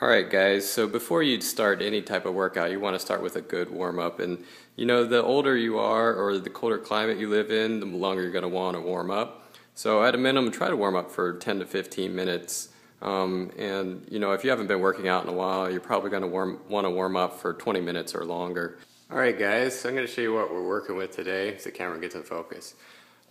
Alright guys, so before you start any type of workout, you want to start with a good warm-up. And you know, the older you are or the colder climate you live in, the longer you're going to want to warm up. So at a minimum, try to warm up for 10 to 15 minutes. And you know, if you haven't been working out in a while, you're probably going to want to warm up for 20 minutes or longer. Alright guys, so I'm going to show you what we're working with today if the camera gets in focus.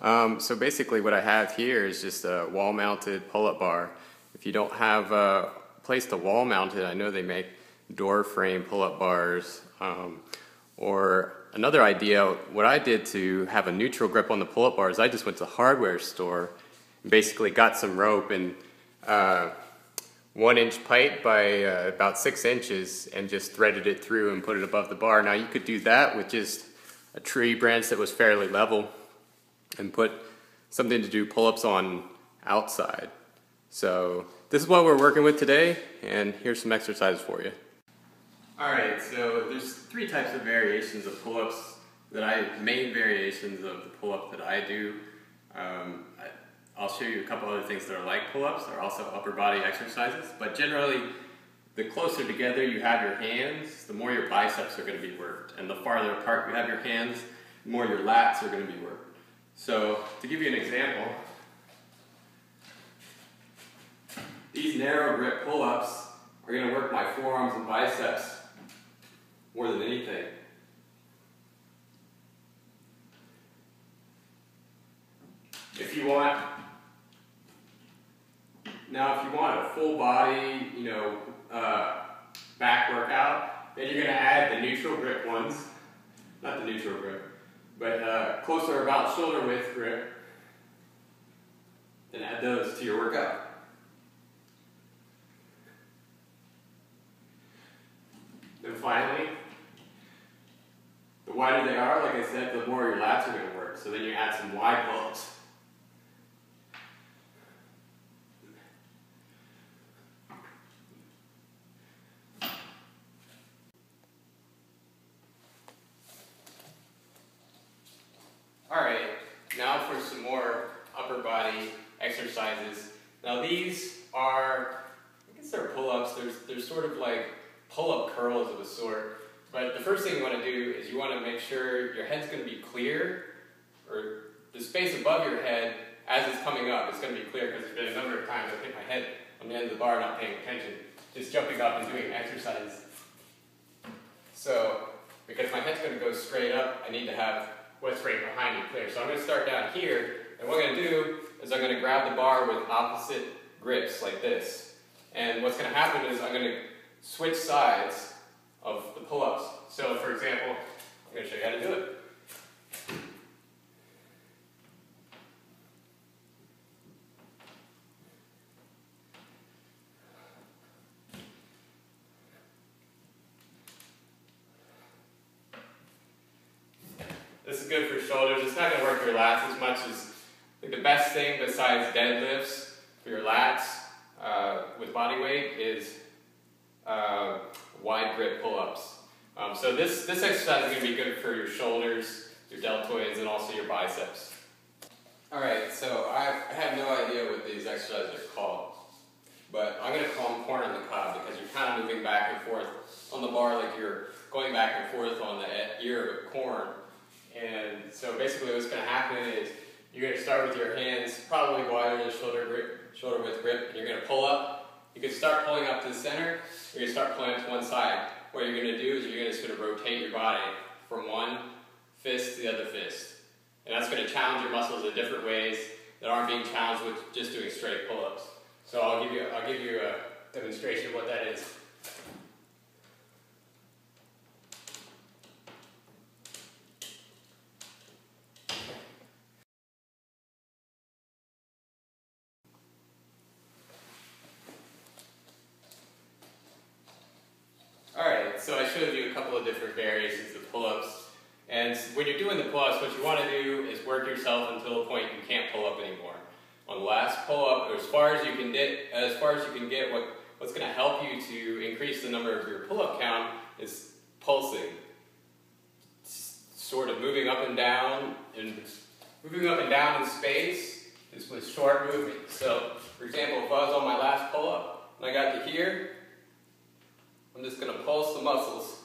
So basically what I have here is just a wall-mounted pull-up bar. If you don't have a place to wall mount it, I know they make door frame pull-up bars. Or another idea, what I did to have a neutral grip on the pull-up bars, I just went to the hardware store and basically got some rope and 1-inch pipe by about 6 inches and just threaded it through and put it above the bar. Now you could do that with just a tree branch that was fairly level and put something to do pull-ups on outside. So this is what we're working with today, and here's some exercises for you. Alright, so there's 3 types of variations of pull-ups main variations of the pull-up that I do. I'll show you a couple other things that are like pull-ups. They're also upper body exercises, but generally the closer together you have your hands, the more your biceps are going to be worked, and the farther apart you have your hands, the more your lats are going to be worked. So to give you an example, these narrow grip pull-ups are going to work my forearms and biceps more than anything. If you want a full body, back workout, then you're going to add the neutral grip ones, not the neutral grip, but closer about shoulder width grip, and add those to your workout. And finally, the wider they are, like I said, the more your lats are going to work. So then you add some wide pull-ups. Alright, now for some more upper body exercises. Now these are, I guess they're pull-ups. They're sort of like pull-up curls of a sort. But the first thing you want to do is you want to make sure your head's going to be clear, or the space above your head as it's coming up is going to be clear, because there's been a number of times I've hit my head on the end of the bar not paying attention, just jumping up and doing exercise. So, because my head's going to go straight up, I need to have what's right behind me clear. So I'm going to start down here, and what I'm going to do is I'm going to grab the bar with opposite grips like this. And what's going to happen is I'm going to switch sides of the pull-ups. So for example, I'm going to show you how to do it. This is good for shoulders. It's not going to work your lats as much as, I think the best thing besides deadlifts for your lats with body weight is wide grip pull-ups. So this exercise is going to be good for your shoulders, your deltoids, and also your biceps. Alright, so I have no idea what these exercises are called, but I'm going to call them corn on the cob, because you're kind of moving back and forth on the bar like you're going back and forth on the ear of a corn. And so basically what's going to happen is you're going to start with your hands probably wider than shoulder width grip, and you're going to pull up. You can start pulling up to the center, you're going to start pulling up to one side. What you're going to do is you're going to sort of rotate your body from one fist to the other fist. And that's going to challenge your muscles in different ways that aren't being challenged with just doing straight pull-ups. So I'll give you a demonstration of what that is. Alright, so I showed you a couple of different variations of pull-ups. And when you're doing the pull-ups, what you want to do is work yourself until the point you can't pull up anymore. On the last pull-up, or as far as you can get, what's going to help you to increase the number of your pull-up count is pulsing. Sort of moving up and down in space is with short movement. So, for example, if I was on my last pull-up and I got to here, I'm just going to pulse the muscles.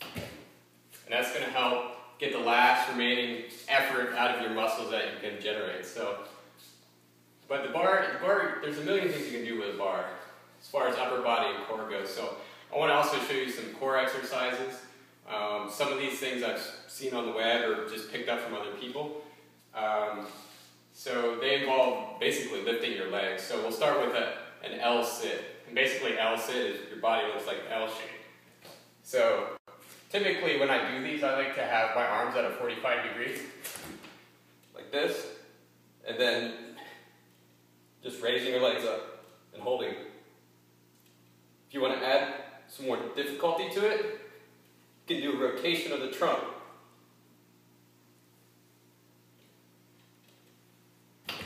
And that's going to help get the last remaining effort out of your muscles that you can generate. So, but the bar, there's a million things you can do with a bar as far as upper body and core goes. So I want to also show you some core exercises. Some of these things I've seen on the web or just picked up from other people. So they involve basically lifting your legs. So we'll start with an L sit. And basically L sit is your body looks like an L shape. So typically when I do these, I like to have my arms at a 45 degrees, like this, and then just raising your legs up and holding. If you want to add some more difficulty to it, you can do a rotation of the trunk. And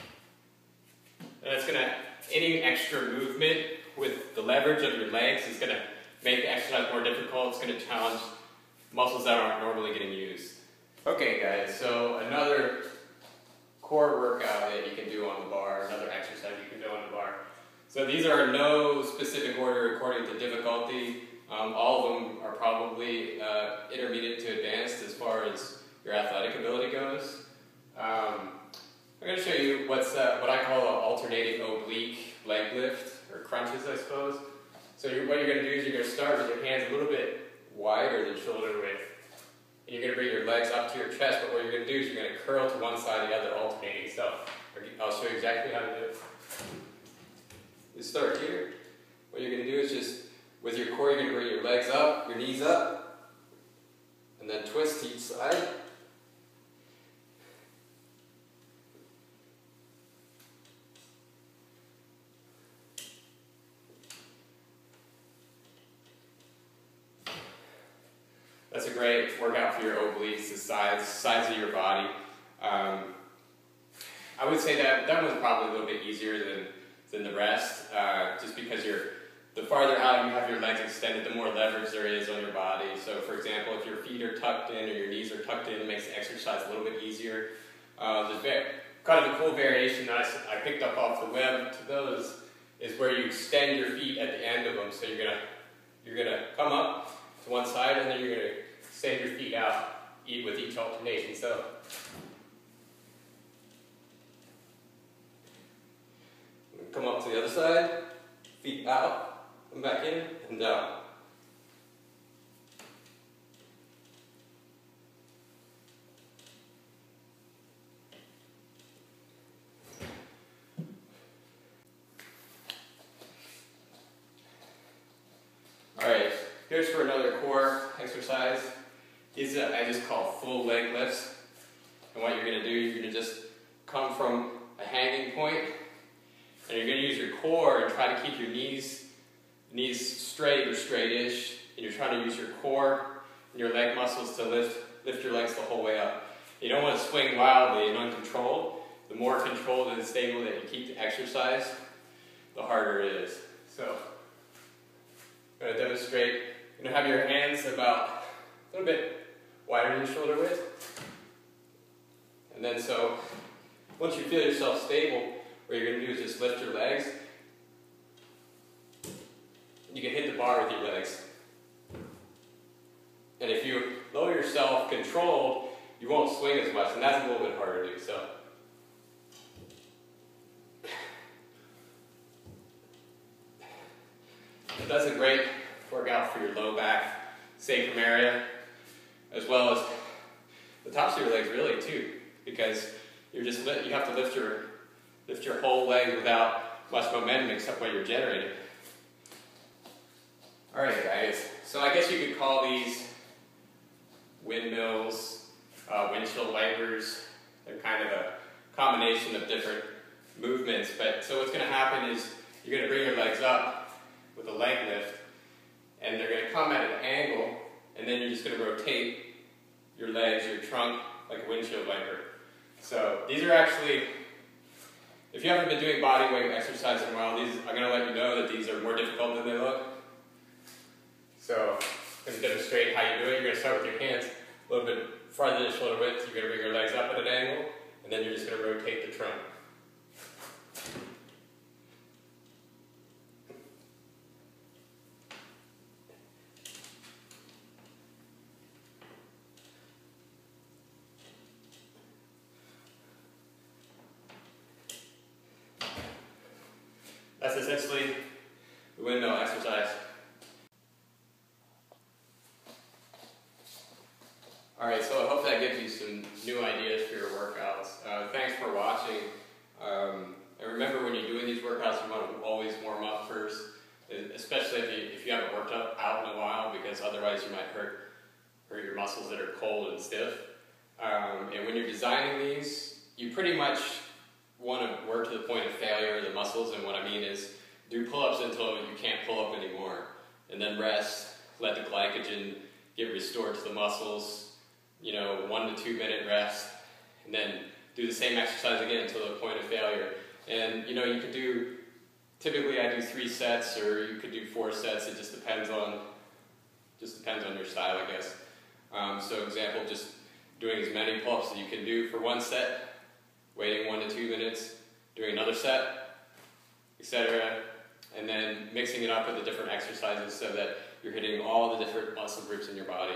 that's going to, any extra movement with the leverage of your legs is going to make the exercise more difficult. It's going to challenge muscles that aren't normally getting used. Okay guys, so another core workout that you can do on the bar, another exercise you can do on the bar. So these are no specific order according to difficulty. All of them are probably intermediate to advanced as far as your athletic ability goes. I'm going to show you what I call an alternating oblique leg lift, or crunches I suppose. So what you're going to do is you're going to start with your hands a little bit wider than shoulder width. And you're going to bring your legs up to your chest, but what you're going to do is you're going to curl to one side or the other, alternating. So I'll show you exactly how to do it. You start here. What you're going to do is just, with your core, you're going to bring your legs up, your knees up, and then twist to each side. That's a great workout for your obliques, the sides of your body. I would say that one's probably a little bit easier than the rest, just because the farther out you have your legs extended, the more leverage there is on your body. So for example, if your feet are tucked in or your knees are tucked in, it makes the exercise a little bit easier. There's kind of a cool variation that I picked up off the web to those is where you extend your feet at the end of them. So you're gonna come up to one side and then you're gonna extend your feet out with each alternation. So come up to the other side, feet out, come back in and down. Alright, here's for another core exercise. These I just call full leg lifts. And what you're going to do, you're going to just come from a hanging point, and you're going to use your core and try to keep your knees straight or straight-ish, and you're trying to use your core and your leg muscles to lift your legs the whole way up. You don't want to swing wildly and uncontrolled. The more controlled and stable that you keep the exercise, the harder it is. So, I'm going to demonstrate. You're going to have your hands about a little bit wider than shoulder width. And then so, once you feel yourself stable, what you're going to do is just lift your legs. You can hit the bar with your legs. And if you lower yourself controlled, you won't swing as much, and that's a little bit harder to do. So, that's a great workout for your low back, sacrum area, as well as the tops of your legs, really too, because you have to lift your whole leg without much momentum except what you're generating. All right, guys. So I guess you could call these windmills, windshield wipers. They're kind of a combination of different movements. But so what's going to happen is you're going to bring your legs up with a leg lift, and they're going to come at an angle, and then you're just going to rotate your legs, your trunk, like a windshield wiper. So these are actually, if you haven't been doing body weight exercise in a while, I'm going to let you know that these are more difficult than they look. So I'm going to demonstrate how you do it. You're going to start with your hands a little bit farther than shoulder width. You're going to bring your legs up at an angle, and then you're just going to rotate the trunk. that's essentially the windmill exercise. Alright, so I hope that gives you some new ideas for your workouts. Thanks for watching. And remember, when you're doing these workouts, you want to always warm up first, especially if you haven't worked out in a while, because otherwise you might hurt your muscles that are cold and stiff. And when you're designing these, you pretty much want to work to the point of failure of the muscles, and what I mean is do pull-ups until you can't pull up anymore, and then rest, let the glycogen get restored to the muscles, 1 to 2 minute rest, and then do the same exercise again until the point of failure. And you could do, typically I do 3 sets, or you could do 4 sets. It just depends on your style, I guess. So example, just doing as many pull-ups as you can do for 1 set, waiting 1 to 2 minutes, doing another set, etc. And then mixing it up with the different exercises so that you're hitting all the different muscle groups in your body.